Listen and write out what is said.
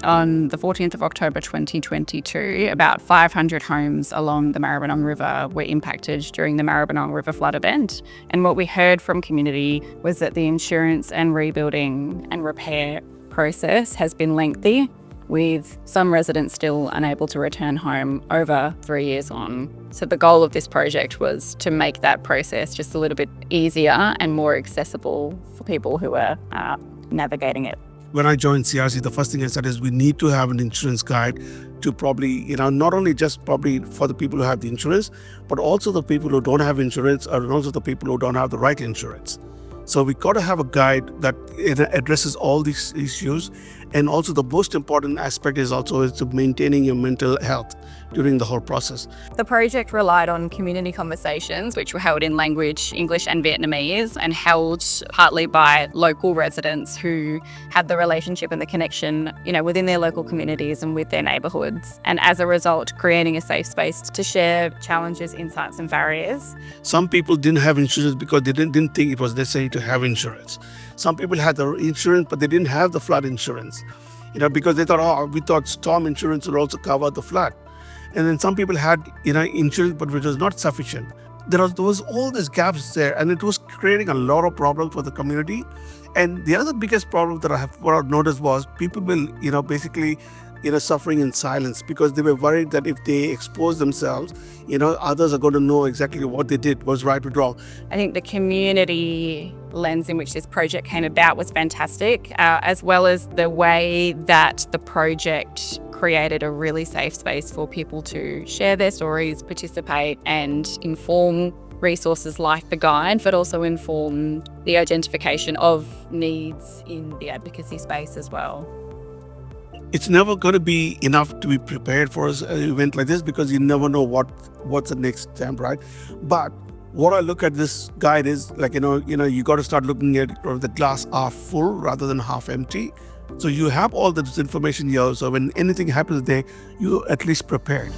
on the 14th of October 2022, about 500 homes along the Maribyrnong River were impacted during the Maribyrnong River flood event. And what we heard from community was that the insurance and rebuilding and repair process has been lengthy, with some residents still unable to return home over 3 years on. So the goal of this project was to make that process just a little bit easier and more accessible for people who are navigating it. When I joined CRC, the first thing I said is we need to have an insurance guide to probably, not only just probably for the people who have the insurance, but also the people who don't have insurance, and also the people who don't have the right insurance. So we got to have a guide that addresses all these issues. And also the most important aspect is to maintaining your mental health during the whole process. The project relied on community conversations, which were held in language, English and Vietnamese, and held partly by local residents who had the relationship and the connection, within their local communities and with their neighbourhoods. And as a result, creating a safe space to share challenges, insights and barriers. Some people didn't have insurance because they didn't think it was necessary to have insurance. Some people had the insurance, but they didn't have the flood insurance, because they thought, we thought storm insurance would also cover the flood. And then some people had, insurance, but which was not sufficient. There was all these gaps there, and it was creating a lot of problems for the community. And the other biggest problem that I've noticed was people will, basically, suffering in silence because they were worried that if they expose themselves, others are going to know exactly what they did was right or wrong. I think the community lens in which this project came about was fantastic, as well as the way that the project created a really safe space for people to share their stories, participate and inform resources like the guide, but also inform the identification of needs in the advocacy space as well. It's never going to be enough to be prepared for an event like this because you never know what's the next step, right? But what I look at this guide is you got to start looking at the glass half full rather than half empty. So you have all this information here. So when anything happens there, you're at least prepared.